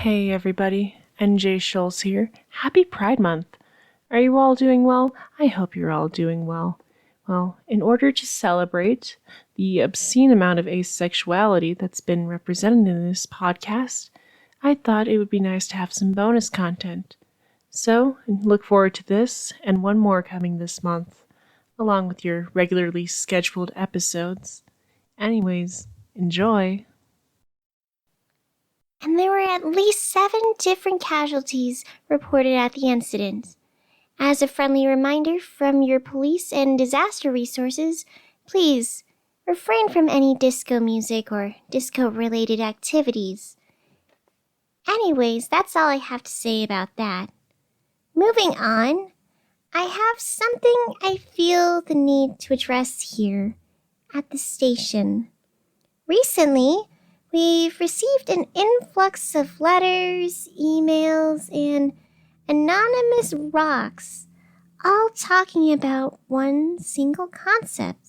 Hey everybody, NJ Schultz here. Happy Pride Month! Are you all doing well? I hope you're all doing well. Well, in order to celebrate the obscene amount of asexuality that's been represented in this podcast, I thought it would be nice to have some bonus content. So, look forward to this and one more coming this month, along with your regularly scheduled episodes. Anyways, enjoy! And there were at least 7 different casualties reported at the incident. As a friendly reminder from your police and disaster resources, please refrain from any disco music or disco-related activities. Anyways, that's all I have to say about that. Moving on, I have something I feel the need to address here at the station. Recently, we've received an influx of letters, emails, and anonymous rocks, all talking about one single concept.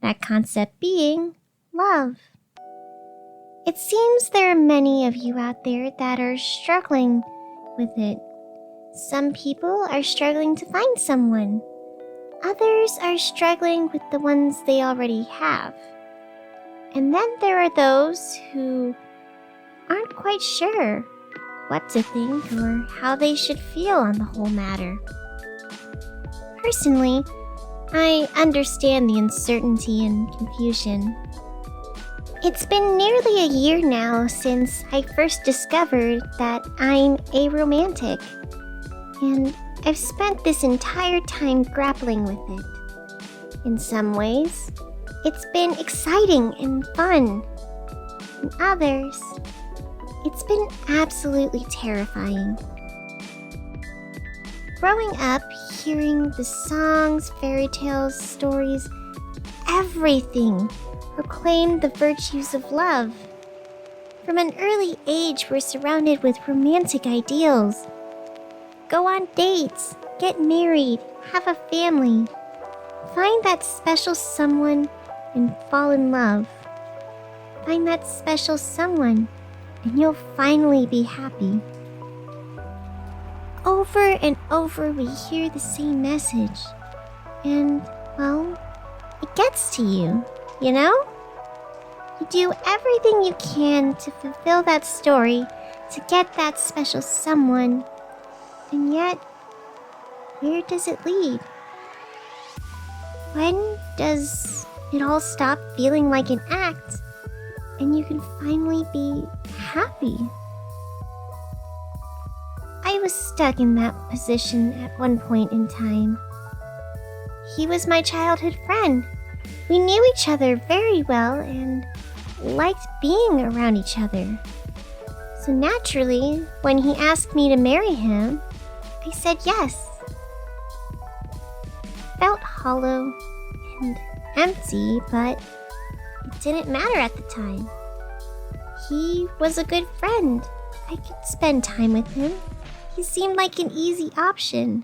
That concept being love. It seems there are many of you out there that are struggling with it. Some people are struggling to find someone. Others are struggling with the ones they already have. And then there are those who aren't quite sure what to think or how they should feel on the whole matter. Personally, I understand the uncertainty and confusion. It's been nearly a year now since I first discovered that I'm aromantic, and I've spent this entire time grappling with it. In some ways, it's been exciting and fun. In others, it's been absolutely terrifying. Growing up, hearing the songs, fairy tales, stories, everything proclaimed the virtues of love. From an early age, we're surrounded with romantic ideals. Go on dates, get married, have a family. Find that special someone and fall in love. Find that special someone and you'll finally be happy. Over and over we hear the same message. And, well, it gets to you, you know? You do everything you can to fulfill that story, to get that special someone. And yet, where does it lead? When does it all stop feeling like an act and you can finally be happy? I was stuck in that position at one point in time. He was my childhood friend. We knew each other very well and liked being around each other. So naturally, when he asked me to marry him, I said yes. Felt hollow and empty, but it didn't matter at the time. He was a good friend. I could spend time with him. He seemed like an easy option.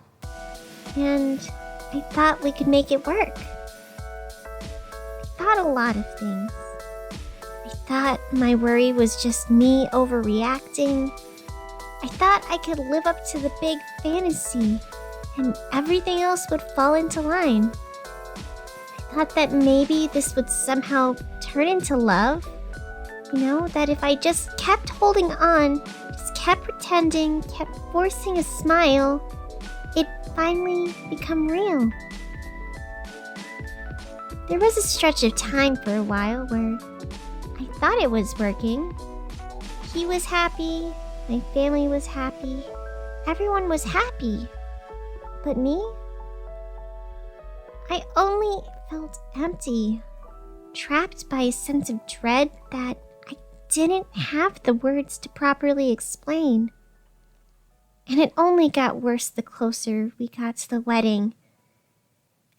And I thought we could make it work. I thought a lot of things. I thought my worry was just me overreacting. I thought I could live up to the big fantasy and everything else would fall into line. I thought that maybe this would somehow turn into love. You know, that if I just kept holding on, just kept pretending, kept forcing a smile, it'd finally become real. There was a stretch of time for a while where I thought it was working. He was happy, my family was happy, everyone was happy. But me? I only felt empty, trapped by a sense of dread that I didn't have the words to properly explain. And it only got worse the closer we got to the wedding.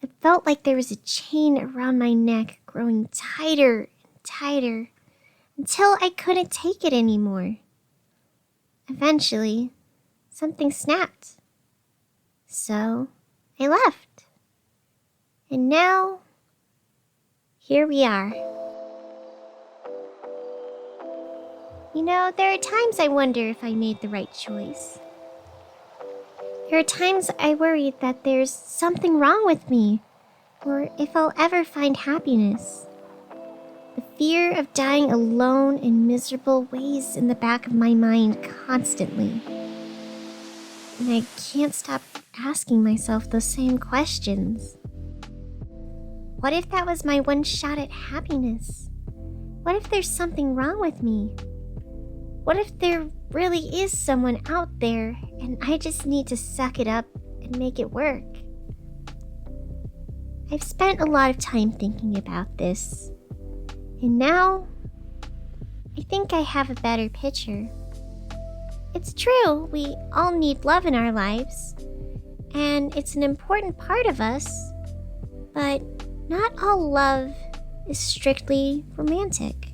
It felt like there was a chain around my neck growing tighter and tighter until I couldn't take it anymore. Eventually, something snapped. So, I left. And now, here we are. You know, there are times I wonder if I made the right choice. There are times I worry that there's something wrong with me, or if I'll ever find happiness. The fear of dying alone and miserable weighs in the back of my mind constantly. And I can't stop asking myself those same questions. What if that was my one shot at happiness? What if there's something wrong with me? What if there really is someone out there and I just need to suck it up and make it work? I've spent a lot of time thinking about this, and now I think I have a better picture. It's true, we all need love in our lives, and it's an important part of us, but not all love is strictly romantic.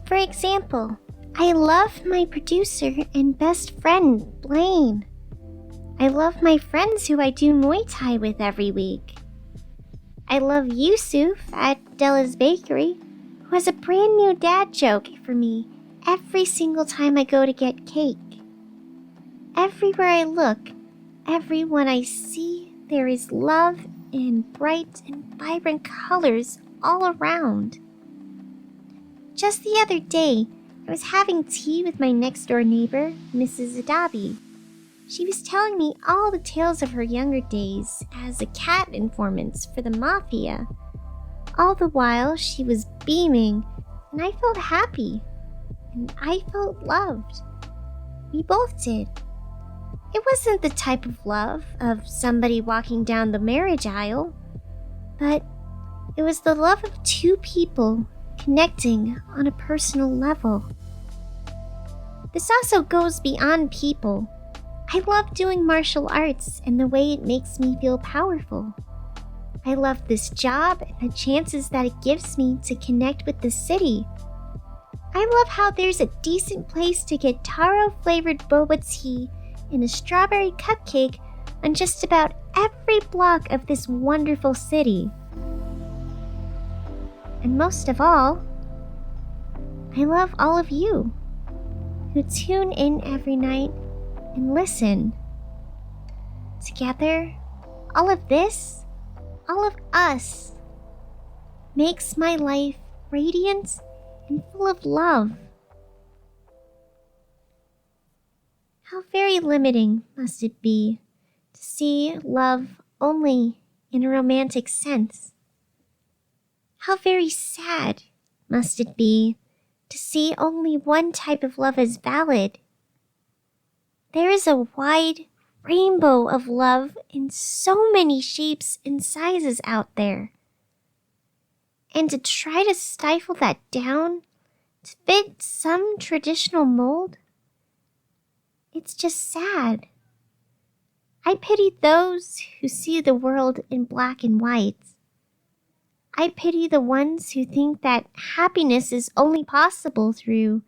For example, I love my producer and best friend, Blaine. I love my friends who I do Muay Thai with every week. I love Yusuf at Della's Bakery, who has a brand new dad joke for me every single time I go to get cake. Everywhere I look, everyone I see, there is love in bright and vibrant colors all around. Just the other day, I was having tea with my next-door neighbor, Mrs. Adabi. She was telling me all the tales of her younger days as a cat informant for the mafia. All the while, she was beaming, and I felt happy, and I felt loved. We both did. It wasn't the type of love of somebody walking down the marriage aisle, but it was the love of two people connecting on a personal level. This also goes beyond people. I love doing martial arts and the way it makes me feel powerful. I love this job and the chances that it gives me to connect with the city. I love how there's a decent place to get taro-flavored boba tea and a strawberry cupcake on just about every block of this wonderful city. And most of all, I love all of you who tune in every night and listen. Together, all of this, all of us, makes my life radiant and full of love. How very limiting must it be to see love only in a romantic sense? How very sad must it be to see only one type of love as valid? There is a wide rainbow of love in so many shapes and sizes out there. And to try to stifle that down to fit some traditional mold, it's just sad. I pity those who see the world in black and white. I pity the ones who think that happiness is only possible through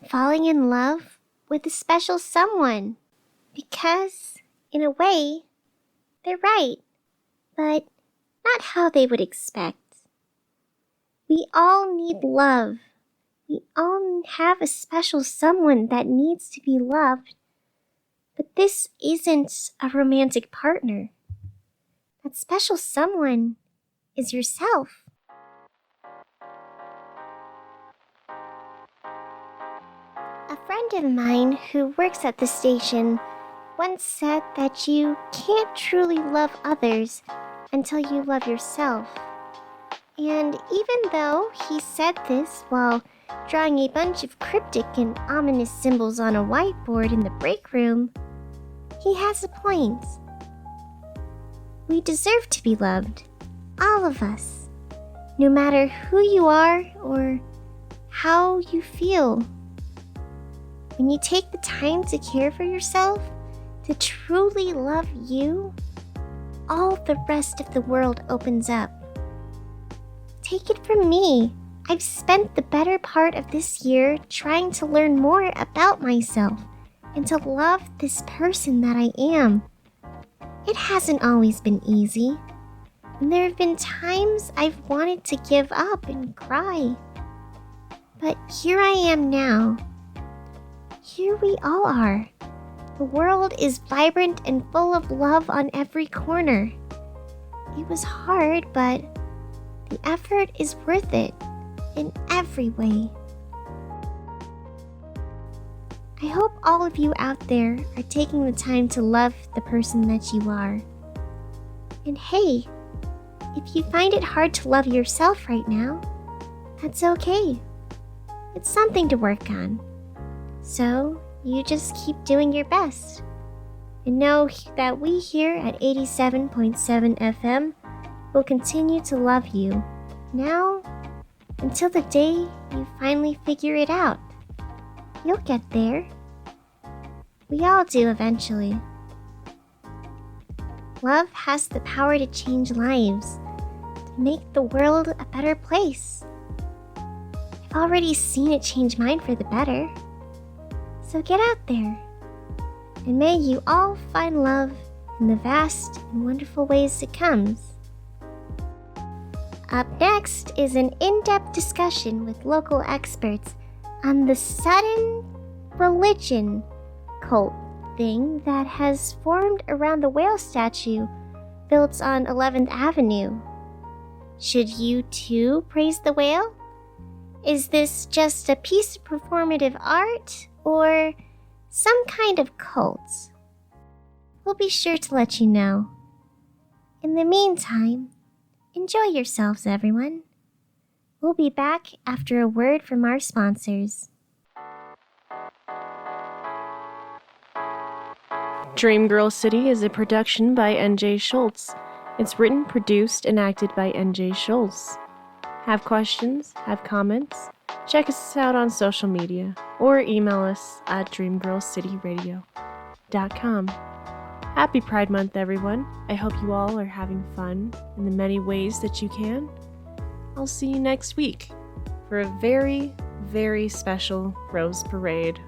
falling in love with a special someone. Because, in a way, they're right, but not how they would expect. We all need love. We all have a special someone that needs to be loved. But this isn't a romantic partner. That special someone is yourself. A friend of mine who works at the station once said that you can't truly love others until you love yourself. And even though he said this while drawing a bunch of cryptic and ominous symbols on a whiteboard in the break room, he has a point. We deserve to be loved, all of us, no matter who you are or how you feel. When you take the time to care for yourself, to truly love you, all the rest of the world opens up. Take it from me. I've spent the better part of this year trying to learn more about myself and to love this person that I am. It hasn't always been easy, and there have been times I've wanted to give up and cry. But here I am now. Here we all are. The world is vibrant and full of love on every corner. It was hard, but the effort is worth it in every way. I hope all of you out there are taking the time to love the person that you are. And hey, if you find it hard to love yourself right now, that's okay. It's something to work on. So, you just keep doing your best. And know that we here at 87.7 FM will continue to love you now until the day you finally figure it out. You'll get there. We all do eventually. Love has the power to change lives, to make the world a better place. I've already seen it change mine for the better. So get out there, and may you all find love in the vast and wonderful ways it comes. Up next is an in-depth discussion with local experts on the sudden religion cult thing that has formed around the whale statue built on 11th Avenue. Should you too praise the whale? Is this just a piece of performative art or some kind of cult? We'll be sure to let you know. In the meantime, enjoy yourselves, everyone. We'll be back after a word from our sponsors. Dream Girl City is a production by N.J. Schultz. It's written, produced, and acted by N.J. Schultz. Have questions? Have comments? Check us out on social media or email us at DreamGirlCityRadio.com. Happy Pride Month, everyone. I hope you all are having fun in the many ways that you can. I'll see you next week for a very, very special Rose Parade.